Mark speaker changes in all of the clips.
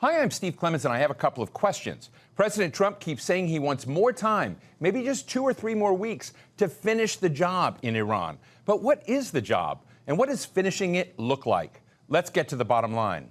Speaker 1: Hi, I'm Steve Clemons, and I have a couple of questions. President Trump keeps saying he wants more time, maybe just 2 or 3 more weeks, to finish the job in Iran. But what is the job, and what does finishing it look like? Let's get to the bottom line.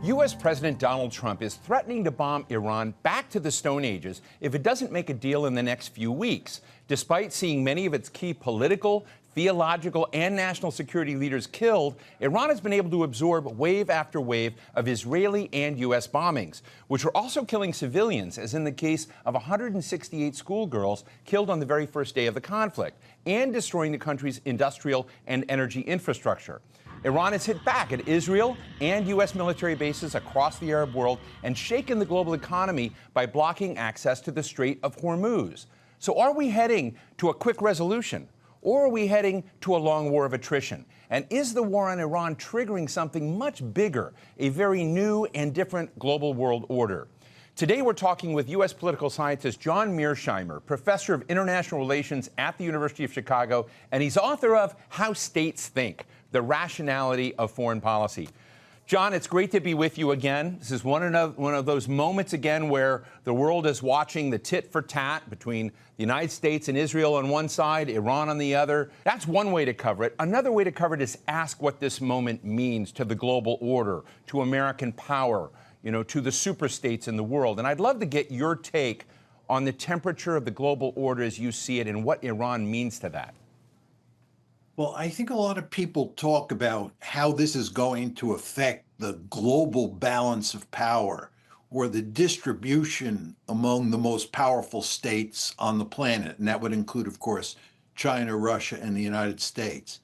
Speaker 1: U.S. President Donald Trump is threatening to bomb Iran back to the Stone Ages if it doesn't make a deal in the next few weeks. Despite seeing many of its key political, theological, and national security leaders killed, Iran has been able to absorb wave after wave of Israeli and U.S. bombings, which are also killing civilians, as in the case of 168 schoolgirls killed on the very first day of the conflict, and destroying the country's industrial and energy infrastructure. Iran has hit back at Israel and U.S. military bases across the Arab world and shaken the global economy by blocking access to the Strait of Hormuz. So are we heading to a quick resolution, or are we heading to a long war of attrition? And is the war on Iran triggering something much bigger, a very new and different global world order? Today, we're talking with U.S. political scientist John Mearsheimer, professor of international relations at the University of Chicago, and he's author of How States Think: The Rationality of Foreign Policy. John, it's great to be with you again. This is one of those moments again where the world is watching the tit for tat between the United States and Israel on one side, Iran on the other. That's one way to cover it. Another way to cover it is ask what this moment means to the global order, to American power, to the superstates in the world. And I'd love to get your take on the temperature of the global order as you see it and what Iran means to that.
Speaker 2: Well, I think a lot of people talk about how this is going to affect the global balance of power or the distribution among the most powerful states on the planet. And that would include, of course, China, Russia, and the United States.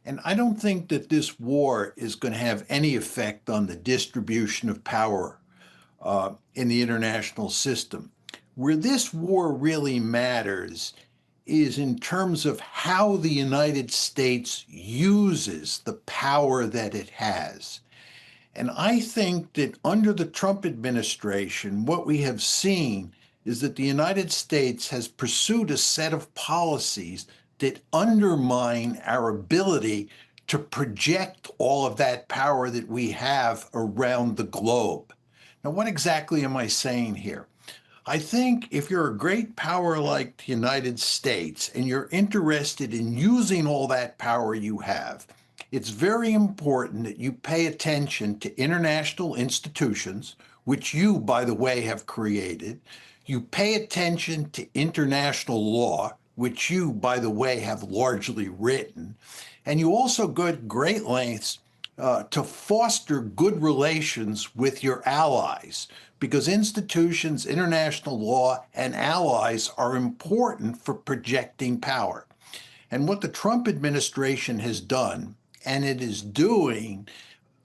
Speaker 2: And I don't think that this war is going to have any effect on the distribution of power in the international system. Where this war really matters is in terms of how the United States uses the power that it has. And I think that under the Trump administration, what we have seen is that the United States has pursued a set of policies that undermine our ability to project all of that power that we have around the globe. Now, what exactly am I saying here? I think if you're a great power like the United States and you're interested in using all that power you have, it's very important that you pay attention to international institutions, which you, by the way, have created. You pay attention to international law, which you, by the way, have largely written. And you also go to great lengths to foster good relations with your allies, because institutions, international law, and allies are important for projecting power. And what the Trump administration has done, and it is doing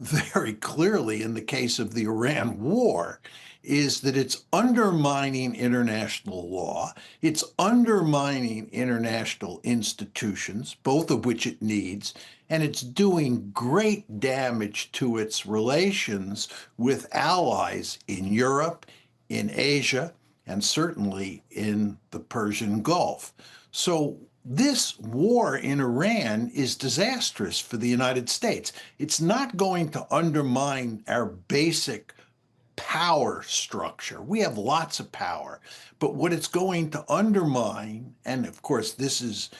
Speaker 2: very clearly in the case of the Iran war, is that it's undermining international law, it's undermining international institutions, both of which it needs, and it's doing great damage to its relations with allies in Europe, in Asia, and certainly in the Persian Gulf. So this war in Iran is disastrous for the United States. It's not going to undermine our basic power structure. We have lots of power, but what it's going to undermine, and of course this is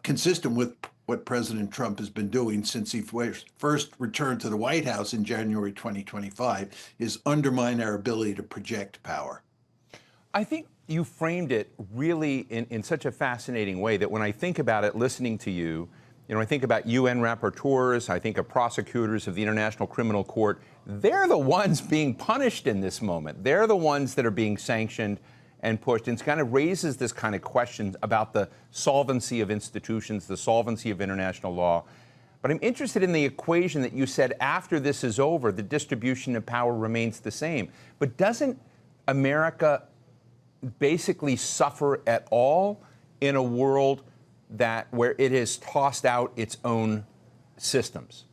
Speaker 2: consistent with what President Trump has been doing since he first returned to the White House in January 2025, is undermine our ability to project power.
Speaker 1: I think you framed it really in such a fascinating way that when I think about it, listening to you, I think about UN rapporteurs, I think of prosecutors of the International Criminal Court. They're the ones being punished in this moment. They're the ones that are being sanctioned and pushed. And it kind of raises this kind of question about the solvency of institutions, the solvency of international law. But I'm interested in the equation that you said after this is over, the distribution of power remains the same. But doesn't America basically suffer at all in a world where it has tossed out its own systems?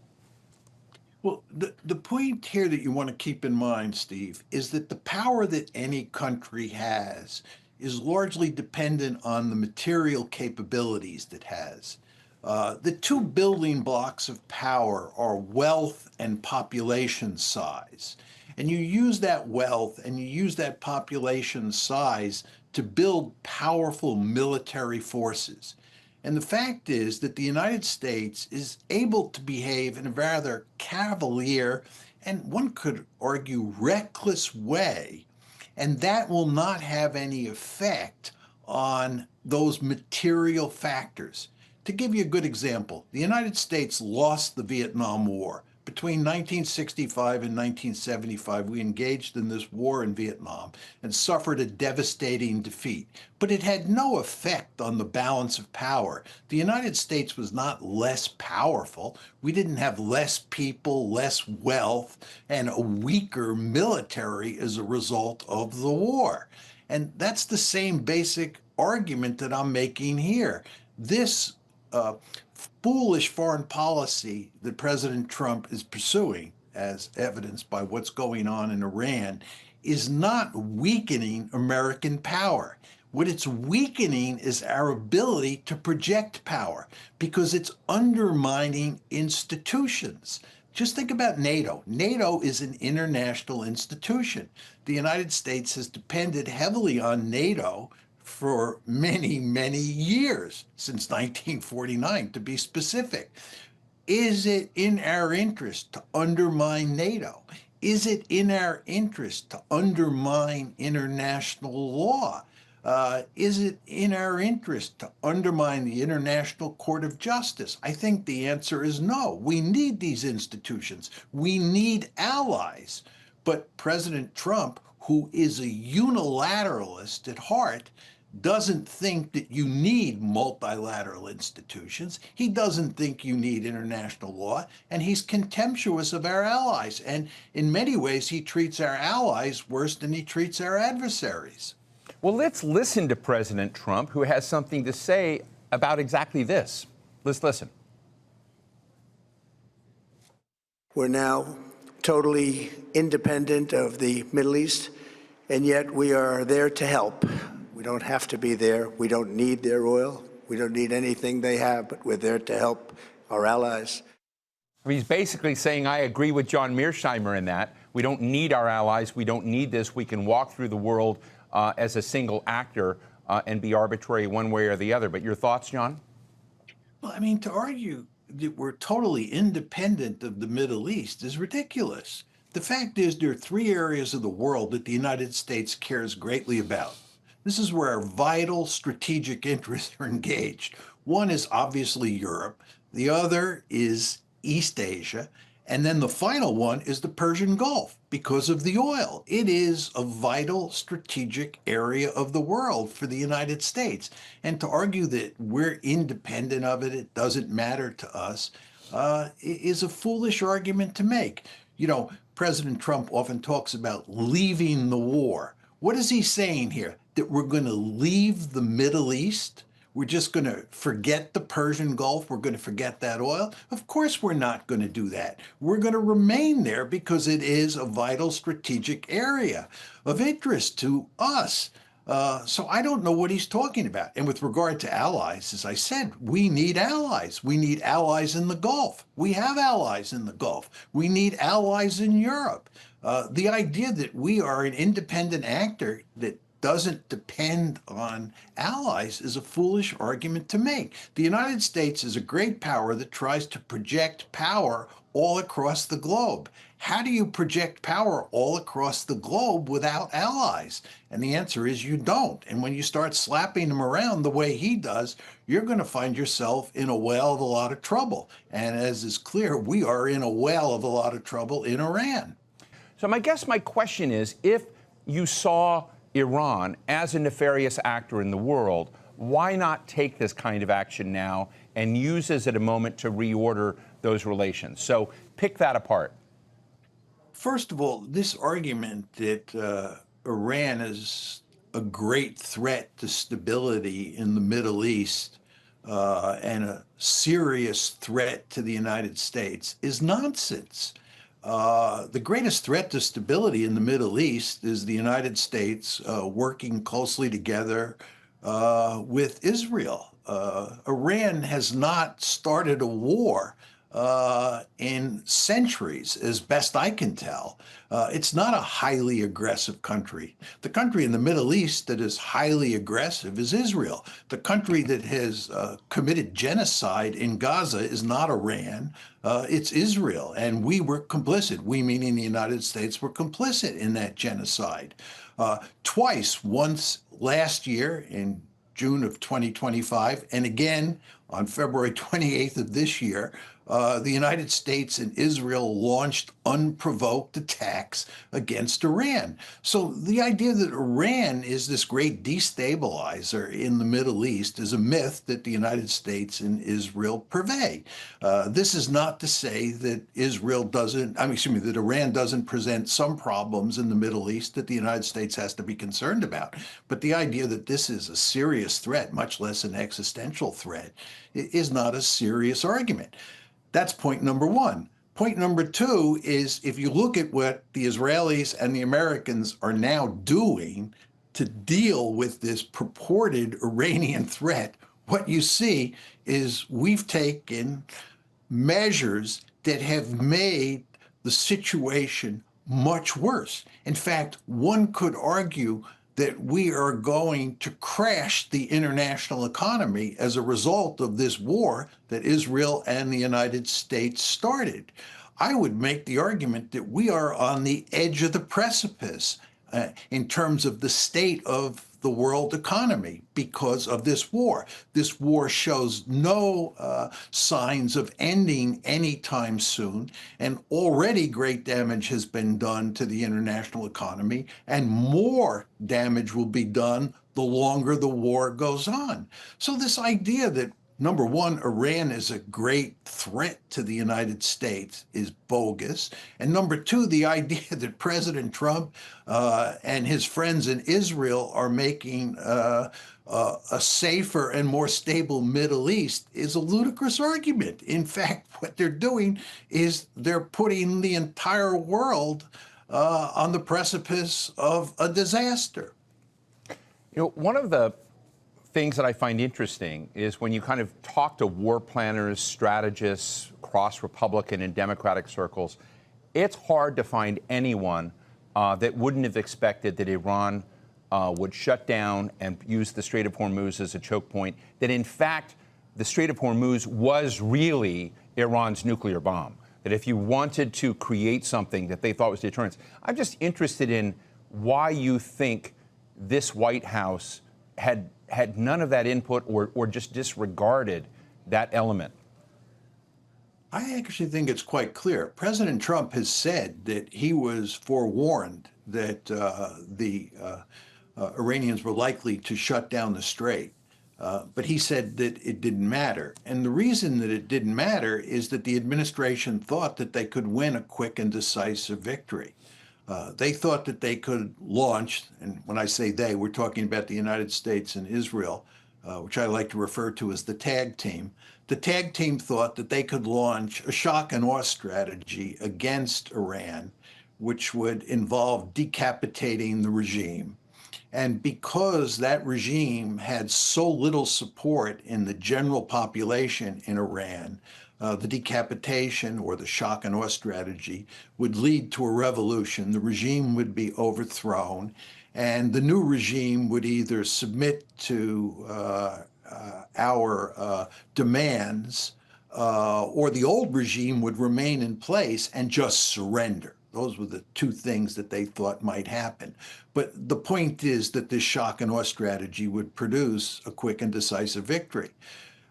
Speaker 2: Well, the point here that you want to keep in mind, Steve, is that the power that any country has is largely dependent on the material capabilities that it has. The two building blocks of power are wealth and population size. And you use that wealth and you use that population size to build powerful military forces. And the fact is that the United States is able to behave in a rather cavalier and one could argue reckless way, and that will not have any effect on those material factors. To give you a good example, the United States lost the Vietnam War. Between 1965 and 1975, we engaged in this war in Vietnam and suffered a devastating defeat. But it had no effect on the balance of power. The United States was not less powerful. We didn't have less people, less wealth, and a weaker military as a result of the war. And that's the same basic argument that I'm making here. This foolish foreign policy that President Trump is pursuing, as evidenced by what's going on in Iran, is not weakening American power. What it's weakening is our ability to project power because it's undermining institutions. Just think about NATO. NATO is an international institution. The United States has depended heavily on NATO for many, many years, since 1949 to be specific. Is it in our interest to undermine NATO? Is it in our interest to undermine international law? Is it in our interest to undermine the International Court of Justice? I think the answer is no. We need these institutions. We need allies. But President Trump, who is a unilateralist at heart, doesn't think that you need multilateral institutions. He doesn't think you need international law, and he's contemptuous of our allies. And in many ways, he treats our allies worse than he treats our adversaries.
Speaker 1: Well, let's listen to President Trump, who has something to say about exactly this. Let's listen.
Speaker 3: We're now totally independent of the Middle East, and yet we are there to help. We don't have to be there. We don't need their oil. We don't need anything they have, but we're there to help our allies.
Speaker 1: He's basically saying, I agree with John Mearsheimer in that. We don't need our allies. We don't need this. We can walk through the world as a single actor and be arbitrary one way or the other. But your thoughts, John?
Speaker 2: Well, I mean, to argue that we're totally independent of the Middle East is ridiculous. The fact is, there are three areas of the world that the United States cares greatly about. This is where our vital strategic interests are engaged. One is obviously Europe. The other is East Asia. And then the final one is the Persian Gulf because of the oil. It is a vital strategic area of the world for the United States. And to argue that we're independent of it, it doesn't matter to us, is a foolish argument to make. You know, President Trump often talks about leaving the war. What is he saying here? That we're going to leave the Middle East? We're just going to forget the Persian Gulf? We're going to forget that oil? Of course we're not going to do that. We're going to remain there because it is a vital strategic area of interest to us. So I don't know what he's talking about. And with regard to allies, as I said, we need allies. We need allies in the Gulf. We have allies in the Gulf. We need allies in Europe. The idea that we are an independent actor that doesn't depend on allies is a foolish argument to make. The United States is a great power that tries to project power all across the globe. How do you project power all across the globe without allies? And the answer is you don't. And when you start slapping them around the way he does, you're going to find yourself in a whale of a lot of trouble. And as is clear, we are in a whale of a lot of trouble in Iran.
Speaker 1: So my question is, if you saw Iran as a nefarious actor in the world, why not take this kind of action now and use this at a moment to reorder those relations? So pick that apart.
Speaker 2: First of all, this argument that Iran is a great threat to stability in the Middle East and a serious threat to the United States is nonsense. The greatest threat to stability in the Middle East is the United States working closely together with Israel. Iran has not started a war in centuries, as best I can tell. It's not a highly aggressive country. The country in the Middle East that is highly aggressive is Israel. The country that has committed genocide in Gaza is not Iran. It's Israel. And we were complicit. We, meaning the United States, were complicit in that genocide. Twice, once last year in June of 2025, and again on February 28th of this year, the United States and Israel launched unprovoked attacks against Iran. So the idea that Iran is this great destabilizer in the Middle East is a myth that the United States and Israel purvey. This is not to say that that Iran doesn't present some problems in the Middle East that the United States has to be concerned about. But the idea that this is a serious threat, much less an existential threat, is not a serious argument. That's point number one. Point number two is if you look at what the Israelis and the Americans are now doing to deal with this purported Iranian threat, what you see is we've taken measures that have made the situation much worse. In fact, one could argue that we are going to crash the international economy as a result of this war that Israel and the United States started. I would make the argument that we are on the edge of the precipice in terms of the state of the world economy because of this war. This war shows no signs of ending anytime soon, and already great damage has been done to the international economy, and more damage will be done the longer the war goes on. So this idea that number one, Iran is a great threat to the United States is bogus. And number two, the idea that President Trump and his friends in Israel are making a safer and more stable Middle East is a ludicrous argument. In fact, what they're doing is they're putting the entire world on the precipice of a disaster.
Speaker 1: You know, one of the things that I find interesting is when you kind of talk to war planners, strategists across Republican and Democratic circles, it's hard to find anyone that wouldn't have expected that Iran would shut down and use the Strait of Hormuz as a choke point, that in fact the Strait of Hormuz was really Iran's nuclear bomb, that if you wanted to create something that they thought was deterrence. I'm just interested in why you think this White House had none of that input or just disregarded that element.
Speaker 2: I actually think it's quite clear. President Trump has said that he was forewarned that the Iranians were likely to shut down the strait. But he said that it didn't matter. And the reason that it didn't matter is that the administration thought that they could win a quick and decisive victory. They thought that they could launch, and when I say they, we're talking about the United States and Israel, which I like to refer to as the tag team. The tag team thought that they could launch a shock and awe strategy against Iran, which would involve decapitating the regime. And because that regime had so little support in the general population in Iran, the decapitation or the shock and awe strategy would lead to a revolution. The regime would be overthrown, and the new regime would either submit to our demands or the old regime would remain in place and just surrender. Those were the two things that they thought might happen. But the point is that this shock and awe strategy would produce a quick and decisive victory.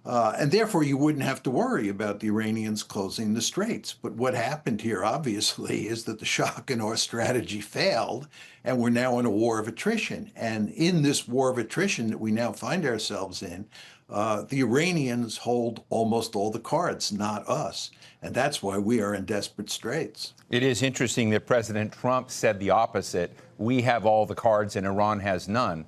Speaker 2: And therefore, you wouldn't have to worry about the Iranians closing the straits. But what happened here, obviously, is that the shock and awe strategy failed, and we're now in a war of attrition. And in this war of attrition that we now find ourselves in, the Iranians hold almost all the cards, not us. And that's why we are in desperate straits.
Speaker 1: It is interesting that President Trump said the opposite. We have all the cards and Iran has none.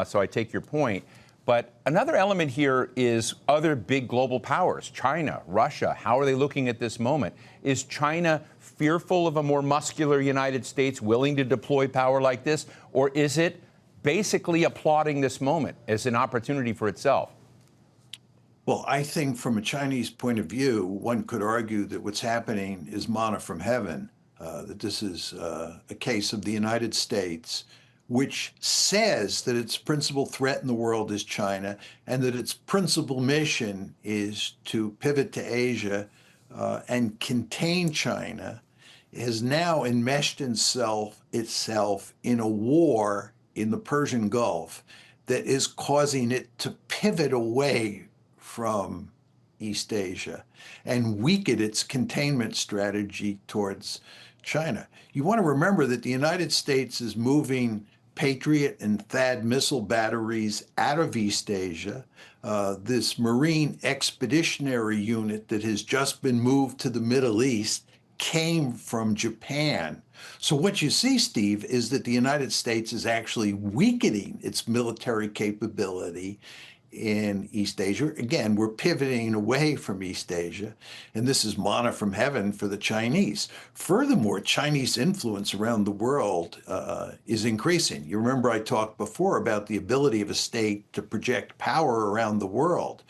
Speaker 1: So I take your point. But another element here is other big global powers, China, Russia. How are they looking at this moment? Is China fearful of a more muscular United States willing to deploy power like this? Or is it basically applauding this moment as an opportunity for itself?
Speaker 2: Well, I think from a Chinese point of view, one could argue that what's happening is manna from heaven, that this is a case of the United States, which says that its principal threat in the world is China, and that its principal mission is to pivot to Asia and contain China, has now enmeshed itself in a war in the Persian Gulf that is causing it to pivot away from East Asia and weaken its containment strategy towards China. You want to remember that the United States is moving Patriot and THAAD missile batteries out of East Asia. This Marine Expeditionary Unit that has just been moved to the Middle East came from Japan. So what you see, Steve, is that the United States is actually weakening its military capability in East Asia. Again, we're pivoting away from East Asia, and this is manna from heaven for the Chinese. Furthermore, Chinese influence around the world is increasing. You remember I talked before about the ability of a state to project power around the world,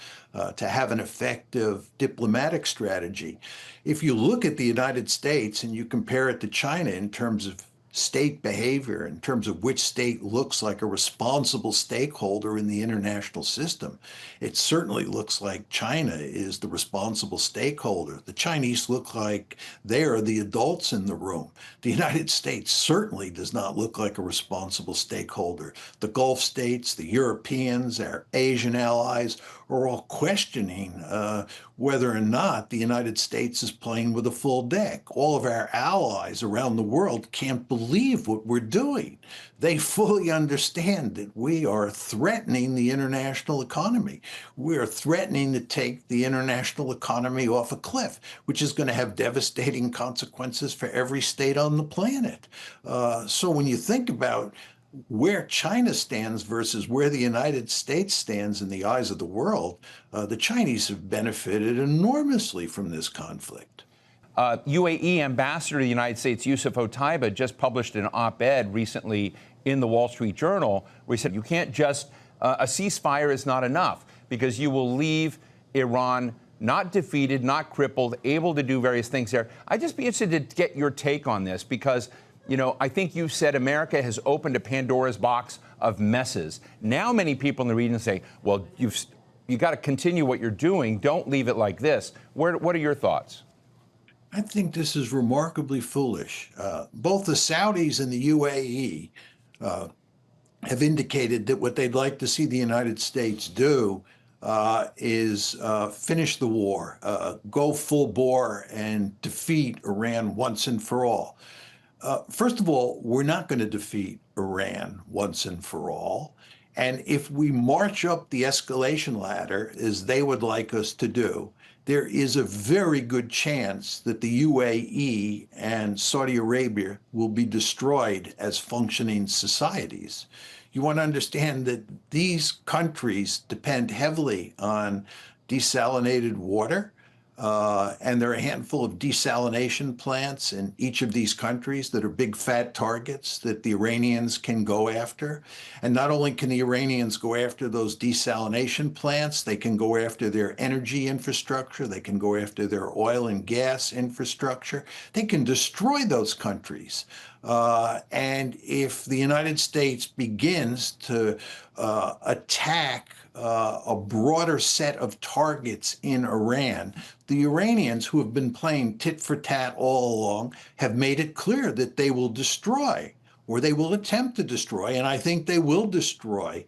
Speaker 2: to have an effective diplomatic strategy. If you look at the United States and you compare it to China in terms of state behavior, in terms of which state looks like a responsible stakeholder in the international system, it certainly looks like China is the responsible stakeholder. The Chinese look like they are the adults in the room. The United States certainly does not look like a responsible stakeholder. The Gulf states, the Europeans, our Asian allies are all questioning whether or not the United States is playing with a full deck. All of our allies around the world can't believe what we're doing. They fully understand that we are threatening the international economy. We are threatening to take the international economy off a cliff, which is going to have devastating consequences for every state on the planet. So when you think about where China stands versus where the United States stands in the eyes of the world, the Chinese have benefited enormously from this conflict.
Speaker 1: UAE Ambassador to the United States, Yusuf Otaiba, just published an op-ed recently in the Wall Street Journal where he said you can't just, a ceasefire is not enough because you will leave Iran not defeated, not crippled, able to do various things there. I'd just be interested to get your take on this because, you know, I think you said America has opened a Pandora's box of messes. Now many people in the region say, well, you got to continue what you're doing. Don't leave it like this. What are your thoughts?
Speaker 2: I think this is remarkably foolish. Both the Saudis and the UAE have indicated that what they'd like to see the United States do is finish the war, go full bore and defeat Iran once and for all. First of all, we're not going to defeat Iran once and for all. And if we march up the escalation ladder, as they would like us to do, there is a very good chance that the UAE and Saudi Arabia will be destroyed as functioning societies. You want to understand that these countries depend heavily on desalinated water. And there are a handful of desalination plants in each of these countries that are big fat targets that the Iranians can go after. And not only can the Iranians go after those desalination plants, they can go after their energy infrastructure, they can go after their oil and gas infrastructure. They can destroy those countries. And if the United States begins to attack a broader set of targets in Iran, the Iranians, who have been playing tit for tat all along, have made it clear that they will destroy, or they will attempt to destroy, and I think they will destroy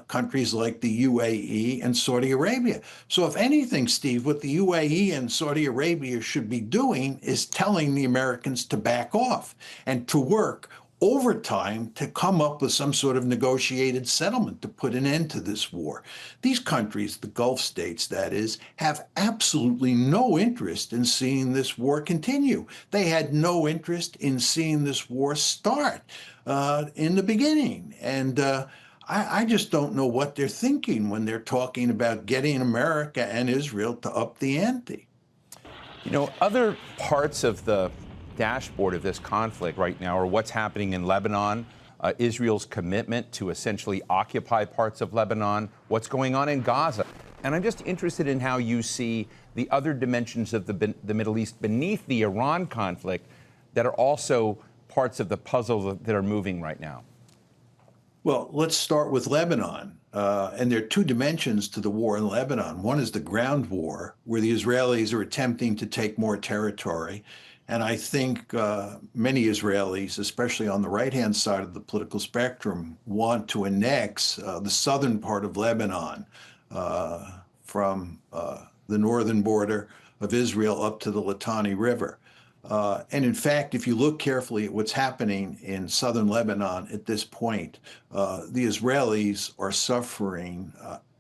Speaker 2: countries like the UAE and Saudi Arabia. So if anything, Steve, what the UAE and Saudi Arabia should be doing is telling the Americans to back off and to work overtime to come up with some sort of negotiated settlement to put an end to this war. These countries, the Gulf states that is, have absolutely no interest in seeing this war continue. They had no interest in seeing this war start in the beginning. And I just don't know what they're thinking when they're talking about getting America and Israel to up the ante.
Speaker 1: You know, other parts of the dashboard of this conflict right now are what's happening in Lebanon, Israel's commitment to essentially occupy parts of Lebanon, what's going on in Gaza. And I'm just interested in how you see the other dimensions of the Middle East beneath the Iran conflict that are also parts of the puzzle that are moving right now.
Speaker 2: Well, let's start with Lebanon. And there are two dimensions to the war in Lebanon. One is the ground war, where the Israelis are attempting to take more territory. And I think many Israelis, especially on the right-hand side of the political spectrum, want to annex the southern part of Lebanon from the northern border of Israel up to the Litani River. And in fact, if you look carefully at what's happening in southern Lebanon at this point, the Israelis are suffering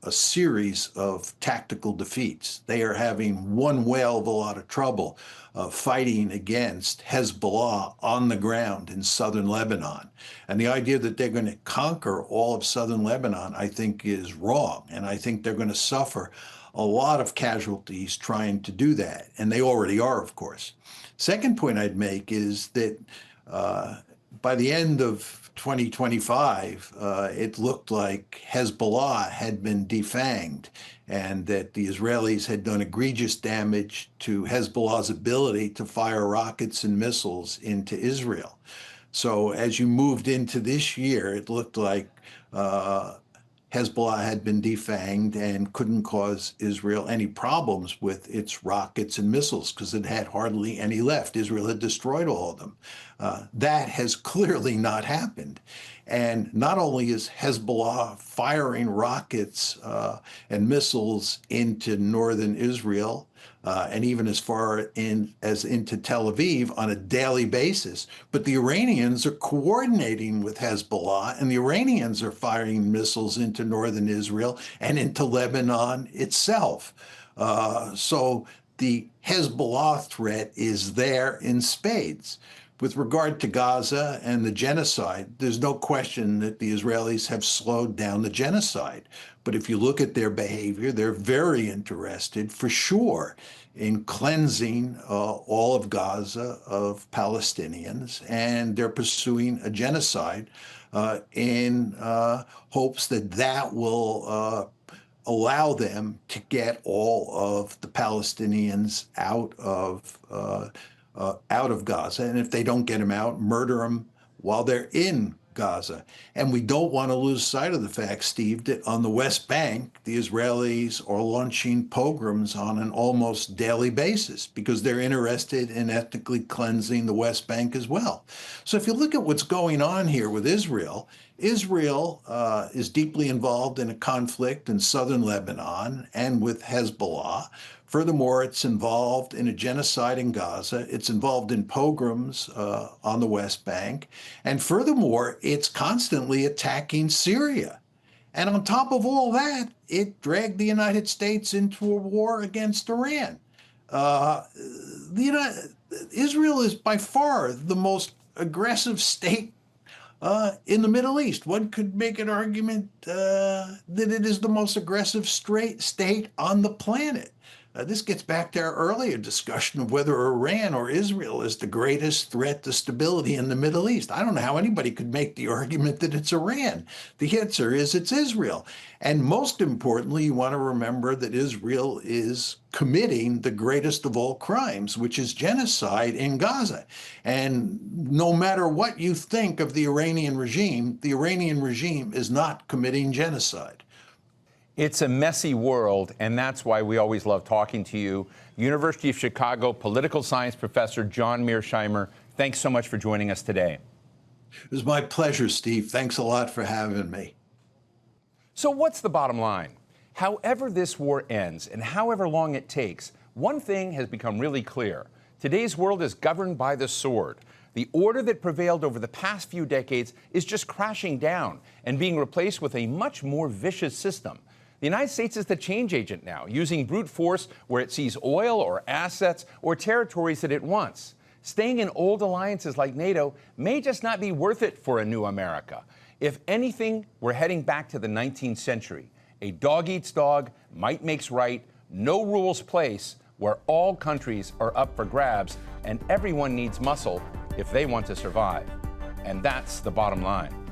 Speaker 2: a series of tactical defeats. They are having one whale of a lot of trouble fighting against Hezbollah on the ground in southern Lebanon. And the idea that they're going to conquer all of southern Lebanon, I think, is wrong. And I think they're going to suffer a lot of casualties trying to do that. And they already are, of course. Second point I'd make is that by the end of 2025, it looked like Hezbollah had been defanged and that the Israelis had done egregious damage to Hezbollah's ability to fire rockets and missiles into Israel. So as you moved into this year, it looked like Hezbollah had been defanged and couldn't cause Israel any problems with its rockets and missiles because it had hardly any left. Israel had destroyed all of them. That has clearly not happened. And not only is Hezbollah firing rockets and missiles into northern Israel, and even as far as into Tel Aviv on a daily basis. But the Iranians are coordinating with Hezbollah, and the Iranians are firing missiles into northern Israel and into Lebanon itself. So the Hezbollah threat is there in spades. With regard to Gaza and the genocide, there's no question that the Israelis have slowed down the genocide. But if you look at their behavior, they're very interested, for sure, in cleansing all of Gaza of Palestinians, and they're pursuing a genocide in hopes that that will allow them to get all of the Palestinians out of Gaza, and if they don't get them out, murder them while they're in Gaza. And we don't want to lose sight of the fact, Steve, that on the West Bank, the Israelis are launching pogroms on an almost daily basis because they're interested in ethnically cleansing the West Bank as well. So if you look at what's going on here with Israel, Israel is deeply involved in a conflict in southern Lebanon and with Hezbollah. Furthermore, it's involved in a genocide in Gaza. It's involved in pogroms on the West Bank. And furthermore, it's constantly attacking Syria. And on top of all that, it dragged the United States into a war against Iran. Israel is by far the most aggressive state in the Middle East. One could make an argument that it is the most aggressive state on the planet. This gets back to our earlier discussion of whether Iran or Israel is the greatest threat to stability in the Middle East. I don't know how anybody could make the argument that it's Iran. The answer is it's Israel. And most importantly, you want to remember that Israel is committing the greatest of all crimes, which is genocide in Gaza. And no matter what you think of the Iranian regime is not committing genocide.
Speaker 1: It's a messy world, and that's why we always love talking to you. University of Chicago political science professor John Mearsheimer, thanks so much for joining us today.
Speaker 2: It was my pleasure, Steve. Thanks a lot for having me.
Speaker 1: So what's the bottom line? However this war ends and however long it takes, one thing has become really clear. Today's world is governed by the sword. The order that prevailed over the past few decades is just crashing down and being replaced with a much more vicious system. The United States is the change agent now, using brute force where it sees oil or assets or territories that it wants. Staying in old alliances like NATO may just not be worth it for a new America. If anything, we're heading back to the 19th century. A dog eats dog, might makes right, no rules place, where all countries are up for grabs and everyone needs muscle if they want to survive. And that's the bottom line.